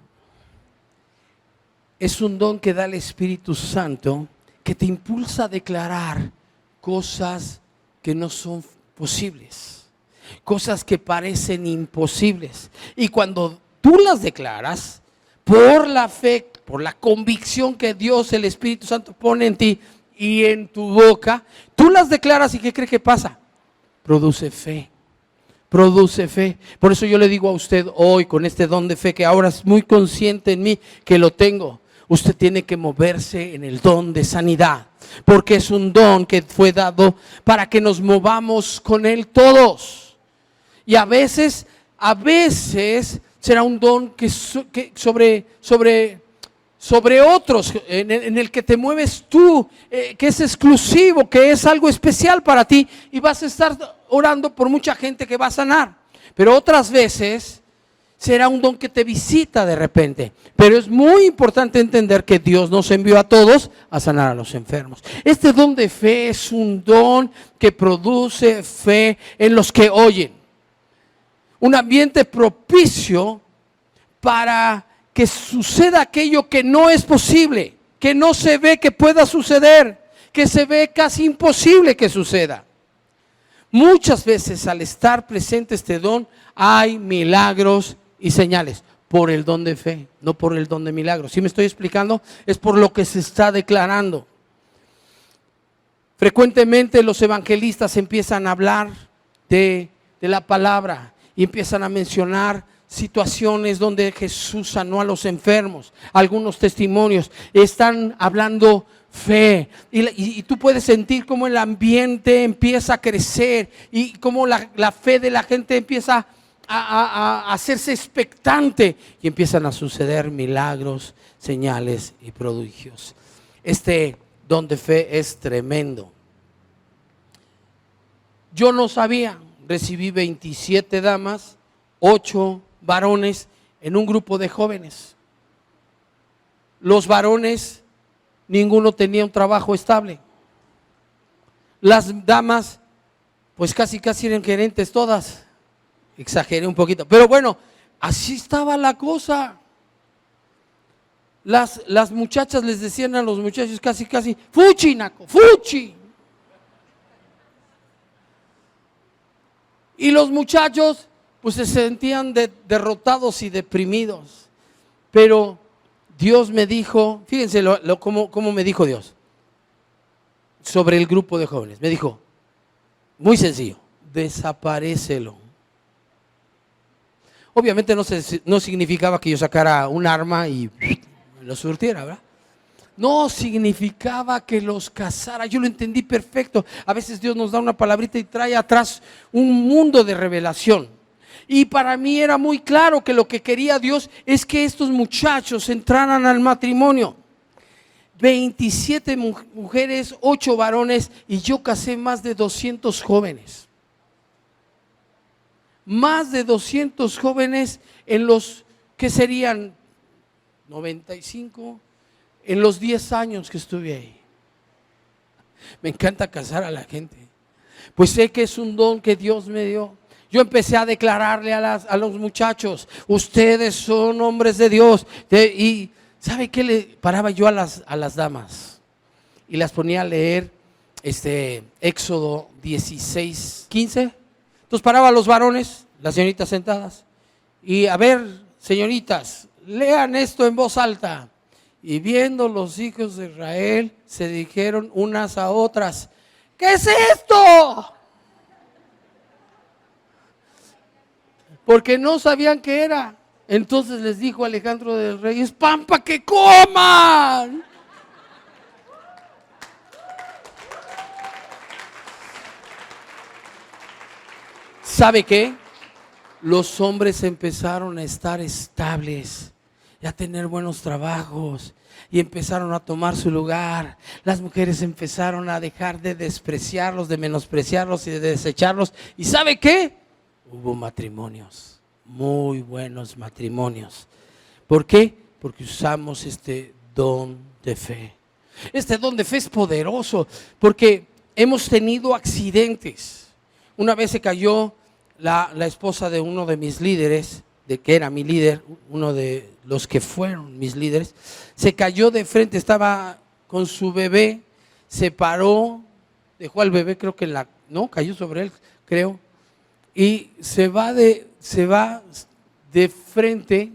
es un don que da el Espíritu Santo, que te impulsa a declarar cosas que no son posibles, cosas que parecen imposibles. Y cuando tú las declaras, por la fe, por la convicción que Dios, el Espíritu Santo, pone en ti y en tu boca, tú las declaras y ¿qué cree que pasa? Produce fe. Produce fe. Por eso yo le digo a usted hoy, con este don de fe que ahora es muy consciente en mí que lo tengo, usted tiene que moverse en el don de sanidad, porque es un don que fue dado para que nos movamos con él todos. Y a veces será un don que sobre otros, en el que te mueves tú, que es exclusivo, que es algo especial para ti, y vas a estar orando por mucha gente que va a sanar. Pero otras veces será un don que te visita de repente. Pero es muy importante entender que Dios nos envió a todos a sanar a los enfermos. Este don de fe es un don que produce fe en los que oyen. Un ambiente propicio para que suceda aquello que no es posible, que no se ve que pueda suceder, que se ve casi imposible que suceda. Muchas veces al estar presente este don hay milagros y señales por el don de fe, no por el don de milagros. ¿Sí me estoy explicando? Es por lo que se está declarando. Frecuentemente los evangelistas empiezan a hablar de la palabra y empiezan a mencionar situaciones donde Jesús sanó a los enfermos. Algunos testimonios están hablando fe y tú puedes sentir cómo el ambiente empieza a crecer y cómo la fe de la gente empieza a hacerse expectante y empiezan a suceder milagros, señales y prodigios. Este don de fe es tremendo. Yo no sabía, recibí 27 damas, 8 varones en un grupo de jóvenes. Los varones, ninguno tenía un trabajo estable. Las damas, pues casi eran gerentes todas. Exageré un poquito, pero bueno, así estaba la cosa. Las muchachas les decían a los muchachos casi, fuchi, naco, fuchi. Y los muchachos pues se sentían derrotados y deprimidos. Pero Dios me dijo, fíjense cómo me dijo Dios sobre el grupo de jóvenes. Me dijo, muy sencillo, desaparécelo. Obviamente no significaba que yo sacara un arma y lo surtiera, ¿verdad? No, significaba que los casara. Yo lo entendí perfecto. A veces Dios nos da una palabrita y trae atrás un mundo de revelación. Y para mí era muy claro que lo que quería Dios es que estos muchachos entraran al matrimonio. 27 mujeres, 8 varones, y yo casé más de 200 jóvenes. Más de 200 jóvenes en los que serían 95, en los 10 años que estuve ahí. Me encanta casar a la gente, pues sé que es un don que Dios me dio. Yo empecé a declararle a los muchachos, ustedes son hombres de Dios. Y ¿sabe qué? Le paraba yo a las damas y las ponía a leer Éxodo 16, 15. Entonces paraba a los varones, las señoritas sentadas, y a ver, señoritas, lean esto en voz alta. Y viendo los hijos de Israel, se dijeron unas a otras, ¿qué es esto? Porque no sabían qué era. Entonces les dijo Alejandro del Rey, es pan para que coman. ¿Sabe qué? Los hombres empezaron a estar estables y a tener buenos trabajos y empezaron a tomar su lugar. Las mujeres empezaron a dejar de despreciarlos, de menospreciarlos y de desecharlos. ¿Y sabe qué? Hubo matrimonios, muy buenos matrimonios. ¿Por qué? Porque usamos este don de fe. Este don de fe es poderoso porque hemos tenido accidentes. Una vez se cayó la esposa de uno de mis líderes, de que era mi líder, uno de los que fueron mis líderes, se cayó de frente, estaba con su bebé, se paró, dejó al bebé, creo que cayó sobre él, creo, y se va de frente,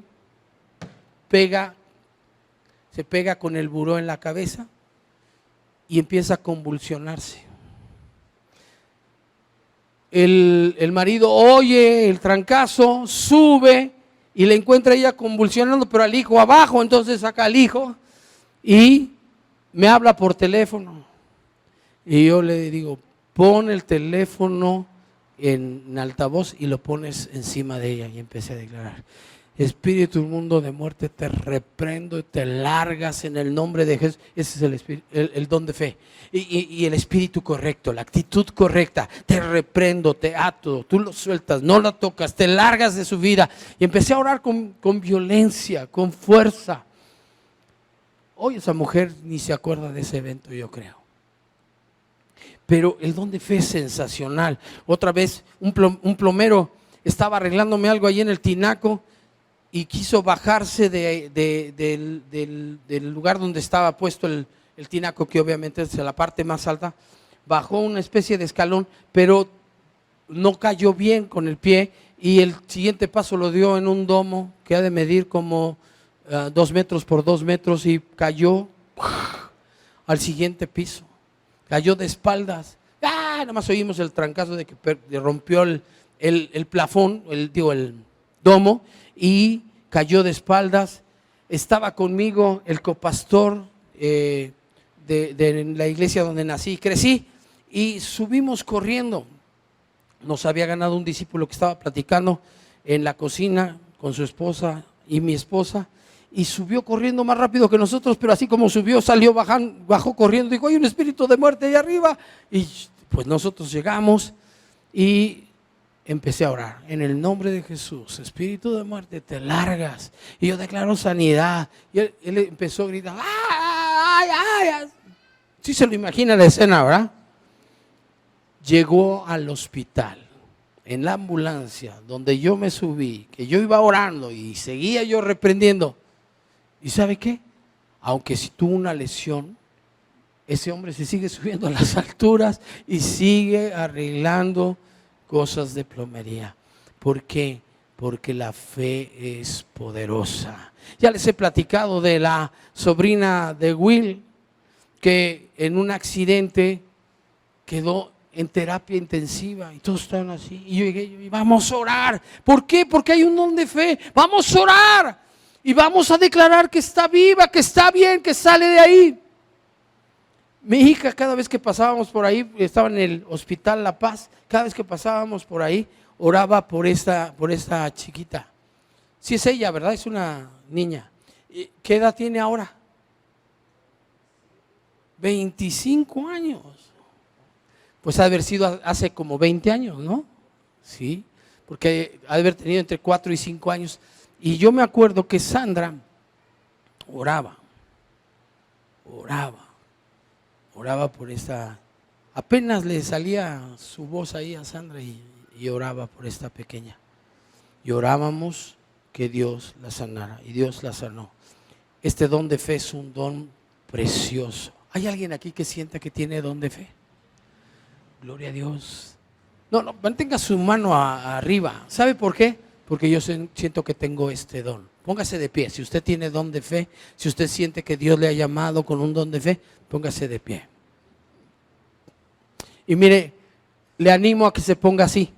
se pega con el buró en la cabeza y empieza a convulsionarse. El marido oye el trancazo, sube y le encuentra ella convulsionando, pero al hijo abajo. Entonces saca al hijo y me habla por teléfono. Y yo le digo, pon el teléfono en altavoz y lo pones encima de ella. Y empecé a declarar: espíritu inmundo de muerte, te reprendo y te largas en el nombre de Jesús. Ese es el espíritu, el don de fe. Y el espíritu correcto, la actitud correcta. Te reprendo, te ato, tú lo sueltas, no lo tocas, te largas de su vida. Y empecé a orar con violencia, con fuerza. Hoy esa mujer ni se acuerda de ese evento, yo creo. Pero el don de fe es sensacional. Otra vez un plomero estaba arreglándome algo ahí en el tinaco y quiso bajarse del lugar donde estaba puesto el tinaco, que obviamente es la parte más alta. Bajó una especie de escalón, pero no cayó bien con el pie, y el siguiente paso lo dio en un domo que ha de medir como 2 metros por 2 metros, y cayó al siguiente piso. Cayó de espaldas. Nada más oímos el trancazo de que rompió el plafón, el domo, y cayó de espaldas. Estaba conmigo el copastor de la iglesia donde nací y crecí, y subimos corriendo. Nos había ganado un discípulo que estaba platicando en la cocina con su esposa y mi esposa, y subió corriendo más rápido que nosotros, pero así como subió, bajó corriendo. Dijo: hay un espíritu de muerte ahí arriba. Y pues nosotros llegamos y empecé a orar: en el nombre de Jesús, espíritu de muerte, te largas. Y yo declaro sanidad. Y él empezó a gritar: ¡ay, ay, ay! Sí se lo imagina la escena, ¿verdad? Llegó al hospital en la ambulancia donde yo me subí, que yo iba orando y seguía yo reprendiendo. ¿Y sabe qué? Aunque si tuvo una lesión, ese hombre se sigue subiendo a las alturas y sigue arreglando cosas de plomería. ¿Por qué? Porque la fe es poderosa. Ya les he platicado de la sobrina de Will, que en un accidente quedó en terapia intensiva y todos estaban así. Y yo llegué y vamos a orar. ¿Por qué? Porque hay un don de fe. Vamos a orar y vamos a declarar que está viva, que está bien, que sale de ahí. Mi hija, cada vez que pasábamos por ahí, estaba en el Hospital La Paz, cada vez que pasábamos por ahí, oraba por esta chiquita. Sí es ella, ¿verdad? Es una niña. ¿Qué edad tiene ahora? 25 años. Pues ha de haber sido hace como 20 años, ¿no? Sí, porque ha de haber tenido entre 4 y 5 años. Y yo me acuerdo que Sandra oraba por esta, apenas le salía su voz ahí a Sandra, y oraba por esta pequeña. Y orábamos que Dios la sanara, y Dios la sanó. Este don de fe es un don precioso. ¿Hay alguien aquí que sienta que tiene don de fe? Gloria a Dios. No, mantenga su mano arriba. ¿Sabe por qué? Porque yo siento que tengo este don. Póngase de pie. Si usted tiene don de fe, si usted siente que Dios le ha llamado con un don de fe, póngase de pie. Y mire, le animo a que se ponga así.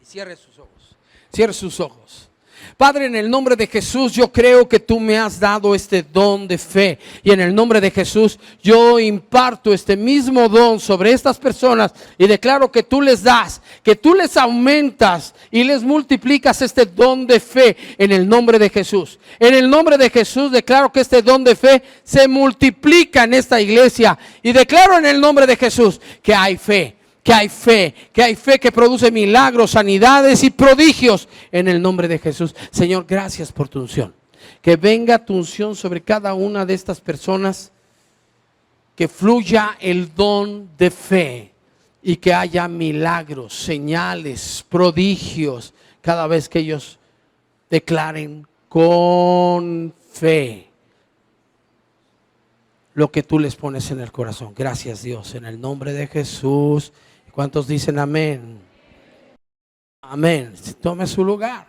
Y cierre sus ojos. Cierre sus ojos. Padre, en el nombre de Jesús, yo creo que tú me has dado este don de fe, y en el nombre de Jesús yo imparto este mismo don sobre estas personas y declaro que tú les das, que tú les aumentas y les multiplicas este don de fe en el nombre de Jesús. En el nombre de Jesús declaro que este don de fe se multiplica en esta iglesia, y declaro en el nombre de Jesús que hay fe. Que hay fe que produce milagros, sanidades y prodigios en el nombre de Jesús. Señor, gracias por tu unción. Que venga tu unción sobre cada una de estas personas, que fluya el don de fe y que haya milagros, señales, prodigios cada vez que ellos declaren con fe lo que tú les pones en el corazón. Gracias, Dios, en el nombre de Jesús. ¿Cuántos dicen amén? Amén. Tome su lugar.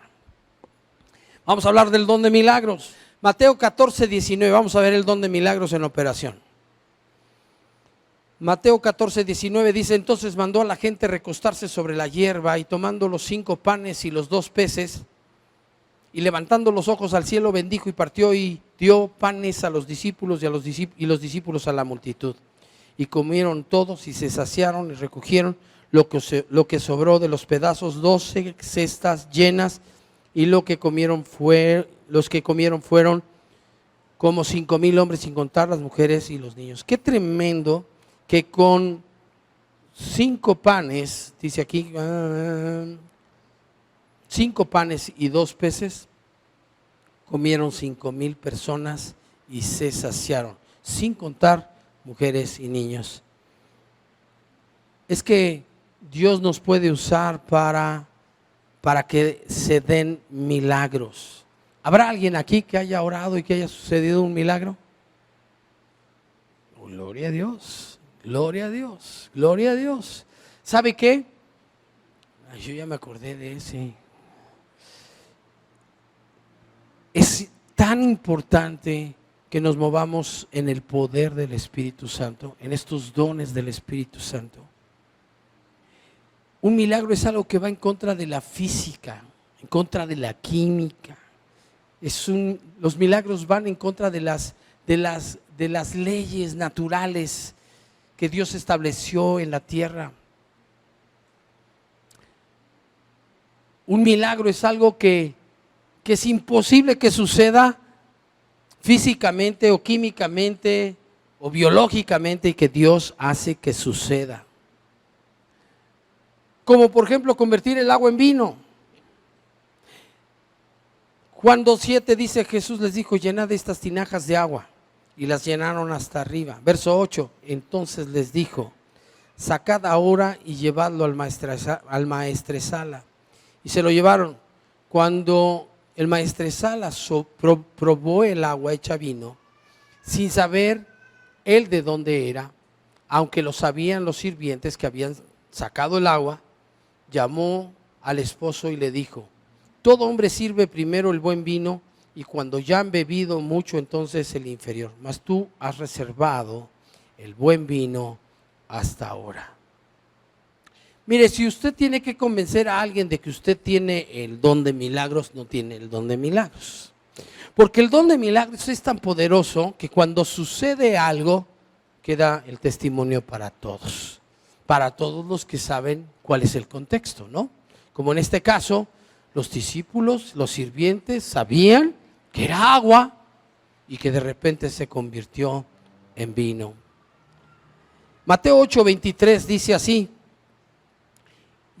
Vamos a hablar del don de milagros. Mateo 14, 19. Vamos a ver el don de milagros en operación. Mateo 14, 19 dice: entonces mandó a la gente recostarse sobre la hierba, y tomando los 5 panes y los 2 peces, y levantando los ojos al cielo, bendijo y partió y dio panes a los discípulos y los discípulos a la multitud. Y comieron todos y se saciaron y recogieron lo que sobró de los pedazos, 12 cestas llenas, y los que comieron fueron como 5,000 hombres, sin contar las mujeres y los niños. Qué tremendo que con 5 panes, dice aquí, 5 panes y 2 peces, comieron 5,000 personas y se saciaron, sin contar mujeres y niños. Es que Dios nos puede usar para que se den milagros. ¿Habrá alguien aquí que haya orado y que haya sucedido un milagro? Gloria a Dios. Gloria a Dios, gloria a Dios. ¿Sabe qué? Ay, yo ya me acordé de ese. Es tan importante que nos movamos en el poder del Espíritu Santo, en estos dones del Espíritu Santo. Un milagro es algo que va en contra de la física, en contra de la química. Los milagros van en contra de las leyes naturales que Dios estableció en la tierra. Un milagro es algo que es imposible que suceda físicamente o químicamente o biológicamente, y que Dios hace que suceda. Como por ejemplo convertir el agua en vino. Juan 2:7 dice: Jesús les dijo: llenad estas tinajas de agua. Y las llenaron hasta arriba. Verso 8, entonces les dijo: sacad ahora y llevadlo al maestresala. Y se lo llevaron. Cuando el maestresala probó el agua hecha vino, sin saber él de dónde era, aunque lo sabían los sirvientes que habían sacado el agua, llamó al esposo y le dijo: todo hombre sirve primero el buen vino, y cuando ya han bebido mucho, entonces el inferior. Mas tú has reservado el buen vino hasta ahora. Mire, si usted tiene que convencer a alguien de que usted tiene el don de milagros, no tiene el don de milagros. Porque el don de milagros es tan poderoso que cuando sucede algo, queda el testimonio para todos los que saben cuál es el contexto, ¿no? Como en este caso, los discípulos, los sirvientes sabían que era agua y que de repente se convirtió en vino. Mateo 8:23 dice así: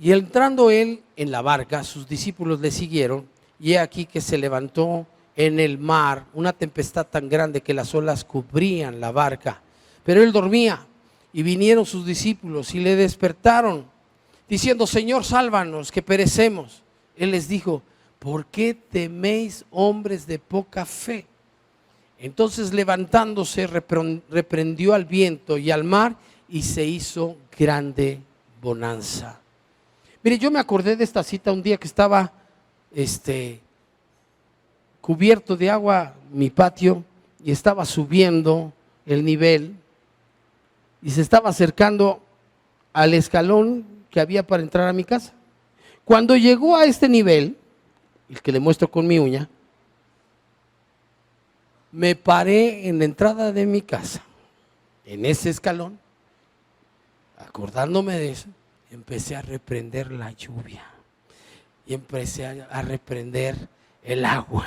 y entrando él en la barca, sus discípulos le siguieron, y he aquí que se levantó en el mar una tempestad tan grande que las olas cubrían la barca, pero él dormía. Y vinieron sus discípulos y le despertaron, diciendo: Señor, sálvanos, que perecemos. Él les dijo: ¿por qué teméis, hombres de poca fe? Entonces, levantándose, reprendió al viento y al mar, y se hizo grande bonanza. Mire, yo me acordé de esta cita un día que estaba cubierto de agua mi patio, y estaba subiendo el nivel y se estaba acercando al escalón que había para entrar a mi casa. Cuando llegó a este nivel, el que le muestro con mi uña, me paré en la entrada de mi casa, en ese escalón, acordándome de eso, empecé a reprender la lluvia y empecé a reprender el agua.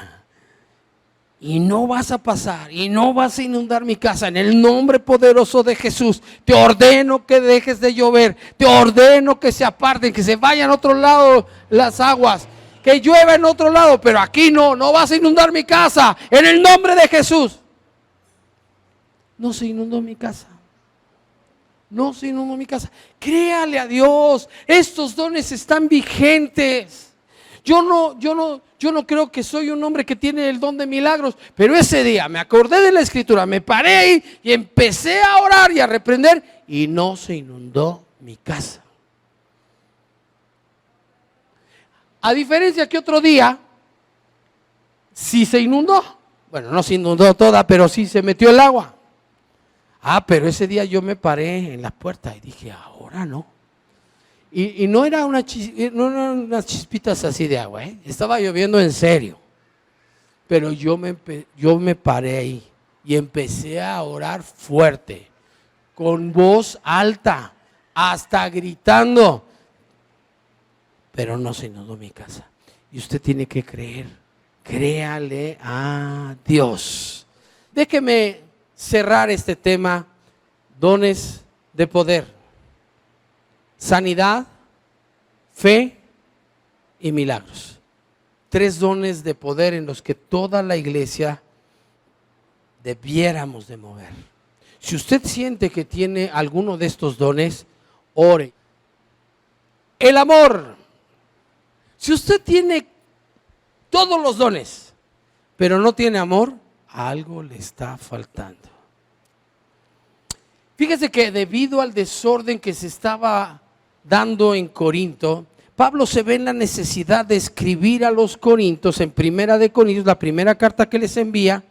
Y no vas a pasar, y no vas a inundar mi casa. En el nombre poderoso de Jesús, te ordeno que dejes de llover, te ordeno que se aparten, que se vayan a otro lado las aguas. que llueva en otro lado, pero aquí no vas a inundar mi casa, en el nombre de Jesús. No se inundó mi casa. No se inundó mi casa. Créale a Dios, estos dones están vigentes. Yo no creo que soy un hombre que tiene el don de milagros, pero ese día me acordé de la Escritura, me paré ahí y empecé a orar y a reprender y no se inundó mi casa. A diferencia que otro día, sí se inundó. Bueno, no se inundó toda, pero sí se metió el agua. Pero ese día yo me paré en la puerta y dije, ahora no. Y no eran unas chispitas así de agua, estaba lloviendo en serio. Pero yo me paré ahí y empecé a orar fuerte, con voz alta, hasta gritando. Pero no se inundó mi casa. Y usted tiene que creer, créale a Dios. Déjeme cerrar este tema, dones de poder. Sanidad, fe y milagros. 3 dones de poder en los que toda la iglesia debiéramos de mover. Si usted siente que tiene alguno de estos dones, ore. El amor. Si usted tiene todos los dones, pero no tiene amor, algo le está faltando. Fíjese que debido al desorden que se estaba dando en Corinto, Pablo se ve en la necesidad de escribir a los corintios, en Primera de Corintios, la primera carta que les envía,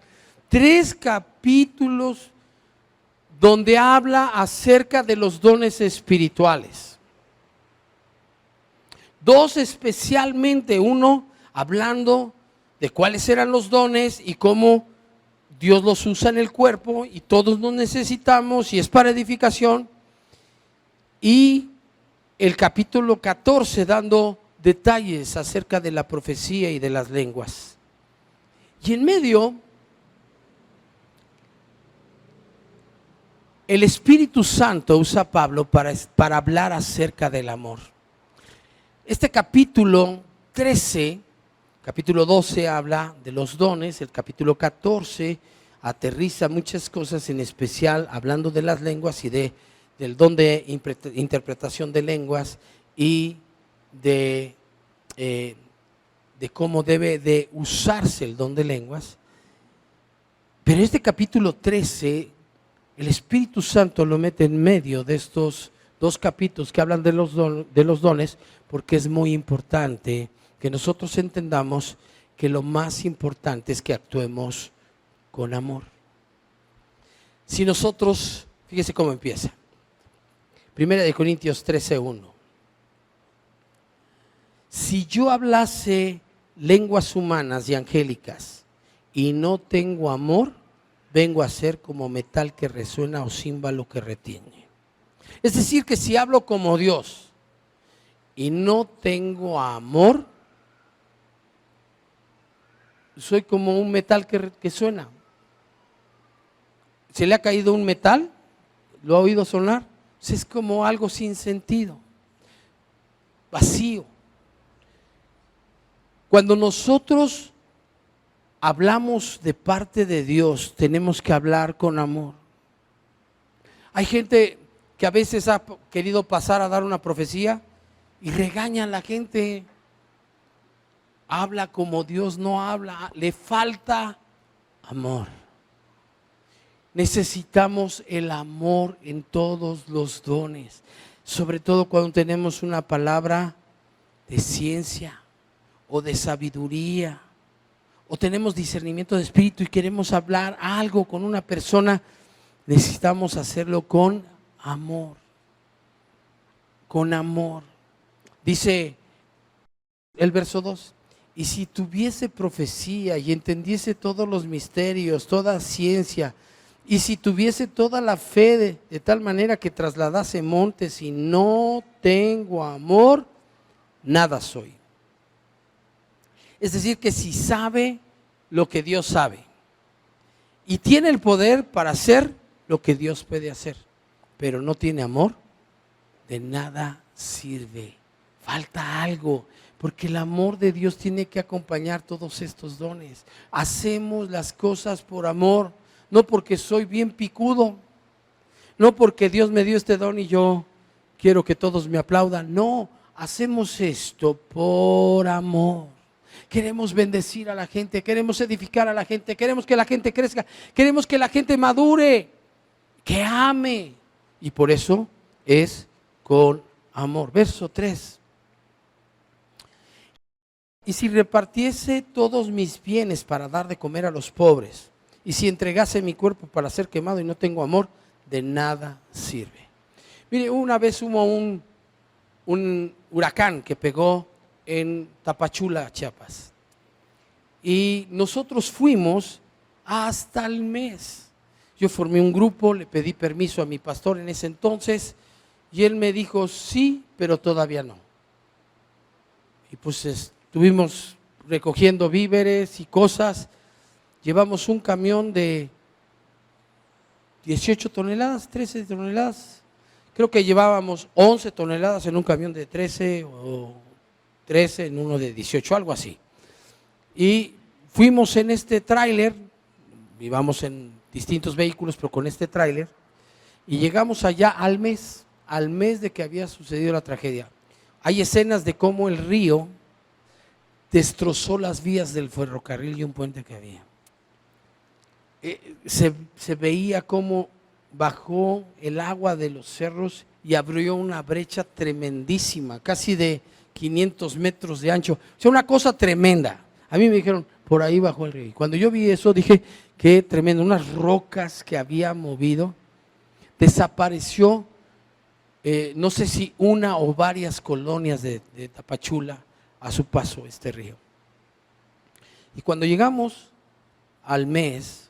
3 capítulos donde habla acerca de los dones espirituales. 2 especialmente, uno hablando de cuáles eran los dones y cómo Dios los usa en el cuerpo y todos nos necesitamos y es para edificación. Y el capítulo 14 dando detalles acerca de la profecía y de las lenguas. Y en medio, el Espíritu Santo usa a Pablo para hablar acerca del amor. Este capítulo 13, capítulo 12 habla de los dones, el capítulo 14 aterriza muchas cosas, en especial hablando de las lenguas y del don de interpretación de lenguas y de cómo debe de usarse el don de lenguas. Pero este capítulo 13, el Espíritu Santo lo mete en medio de estos 2 capítulos que hablan de los dones, porque es muy importante que nosotros entendamos que lo más importante es que actuemos con amor. Si nosotros, fíjese cómo empieza. Primera de Corintios 13:1. Si yo hablase lenguas humanas y angélicas y no tengo amor, vengo a ser como metal que resuena o címbalo que retiene. Es decir, que si hablo como Dios y no tengo amor, soy como un metal que suena. ¿Se le ha caído un metal? ¿Lo ha oído sonar? Es como algo sin sentido, vacío. Cuando nosotros hablamos de parte de Dios, tenemos que hablar con amor. Hay gente que a veces ha querido pasar a dar una profecía y regaña a la gente. Habla como Dios no habla, le falta amor. Necesitamos el amor en todos los dones, sobre todo cuando tenemos una palabra de ciencia o de sabiduría, o tenemos discernimiento de espíritu y queremos hablar algo con una persona. Necesitamos hacerlo con amor, con amor. Dice el verso 2, y si tuviese profecía y entendiese todos los misterios, toda ciencia, y si tuviese toda la fe de tal manera que trasladase montes y no tengo amor, nada soy. Es decir, que si sabe lo que Dios sabe y tiene el poder para hacer lo que Dios puede hacer, pero no tiene amor, de nada sirve. Falta algo. Porque el amor de Dios tiene que acompañar todos estos dones. Hacemos las cosas por amor, no porque soy bien picudo, no porque Dios me dio este don y yo quiero que todos me aplaudan. No, hacemos esto por amor. Queremos bendecir a la gente, queremos edificar a la gente, queremos que la gente crezca, queremos que la gente madure, que ame. Y por eso es con amor. Verso 3. Y si repartiese todos mis bienes para dar de comer a los pobres, y si entregase mi cuerpo para ser quemado y no tengo amor, de nada sirve. Mire, una vez hubo un huracán que pegó en Tapachula, Chiapas. Y nosotros fuimos hasta el mes. Yo formé un grupo, le pedí permiso a mi pastor en ese entonces, y él me dijo, sí, pero todavía no. Y pues estuvimos recogiendo víveres y cosas. Llevamos un camión de 18 toneladas, 13 toneladas. Creo que llevábamos 11 toneladas en un camión de 13 o 13 en uno de 18, algo así. Y fuimos en este tráiler, íbamos en distintos vehículos, pero con este tráiler, y llegamos allá al mes de que había sucedido la tragedia. Hay escenas de cómo el río destrozó las vías del ferrocarril y un puente que había. Se veía cómo bajó el agua de los cerros y abrió una brecha tremendísima, casi de 500 metros de ancho. O sea, una cosa tremenda. A mí me dijeron, por ahí bajó el río. Y cuando yo vi eso dije, qué tremendo, unas rocas que había movido. Desapareció, no sé si una o varias colonias de Tapachula a su paso este río. Y cuando llegamos al mes,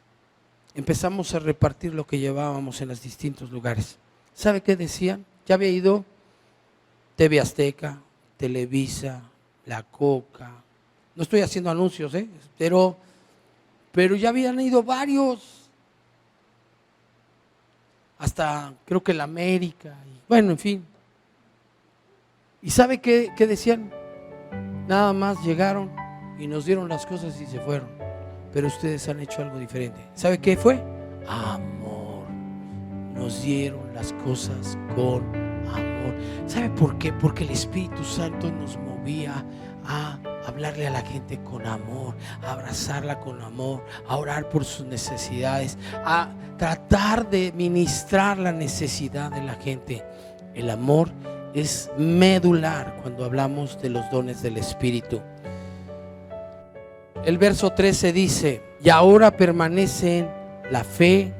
empezamos a repartir lo que llevábamos en los distintos lugares. ¿Sabe qué decían? Ya había ido TV Azteca, Televisa, La Coca. No estoy haciendo anuncios, pero ya habían ido varios. Hasta creo que la América. Bueno, en fin. ¿Y sabe qué decían? Nada más llegaron y nos dieron las cosas y se fueron. Pero ustedes han hecho algo diferente. ¿Sabe qué fue? Amor. Nos dieron las cosas con amor. ¿Sabe por qué? Porque el Espíritu Santo nos movía a hablarle a la gente con amor, a abrazarla con amor, a orar por sus necesidades, a tratar de ministrar la necesidad de la gente. El amor es medular cuando hablamos de los dones del Espíritu. El verso 13 dice, y ahora permanecen la fe,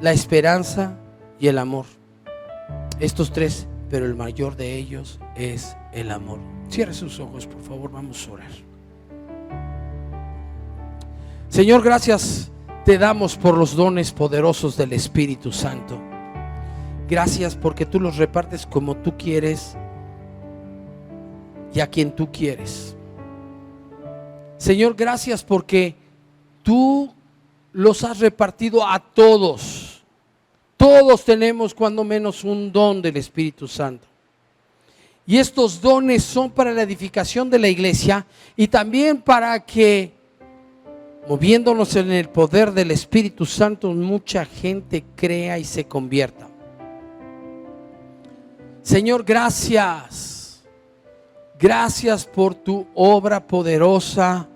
la esperanza y el amor. Estos tres, pero el mayor de ellos es el amor. Cierre sus ojos, por favor, vamos a orar. Señor, gracias te damos por los dones poderosos del Espíritu Santo. Gracias porque tú los repartes como tú quieres y a quien tú quieres. Señor, gracias porque tú los has repartido a todos. Todos tenemos cuando menos un don del Espíritu Santo. Y estos dones son para la edificación de la iglesia y también para que, moviéndonos en el poder del Espíritu Santo, mucha gente crea y se convierta. Señor, gracias. Gracias por tu obra poderosa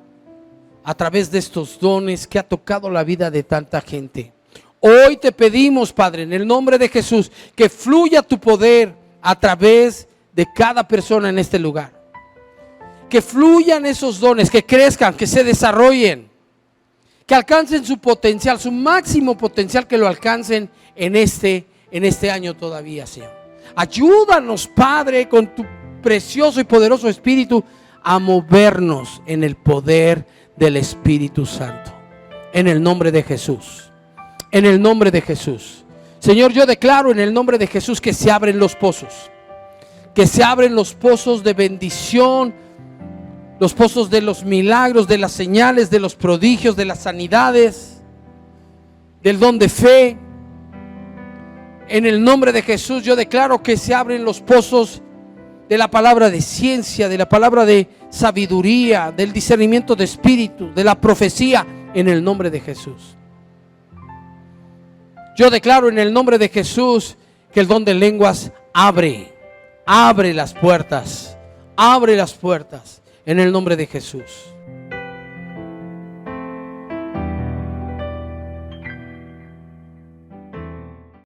a través de estos dones que ha tocado la vida de tanta gente. Hoy te pedimos, Padre, en el nombre de Jesús, que fluya tu poder a través de cada persona en este lugar. Que fluyan esos dones, que crezcan, que se desarrollen, que alcancen su potencial, su máximo potencial, que lo alcancen en este año todavía, Señor. Ayúdanos, Padre, con tu precioso y poderoso Espíritu a movernos en el poder del Espíritu Santo. En el nombre de Jesús. En el nombre de Jesús. Señor, yo declaro en el nombre de Jesús que se abren los pozos. Que se abren los pozos de bendición, los pozos de los milagros, de las señales, de los prodigios, de las sanidades, del don de fe. En el nombre de Jesús yo declaro que se abren los pozos de la palabra de ciencia, de la palabra de sabiduría, del discernimiento de espíritu, de la profecía, en el nombre de Jesús. Yo declaro en el nombre de Jesús que el don de lenguas abre las puertas en el nombre de Jesús.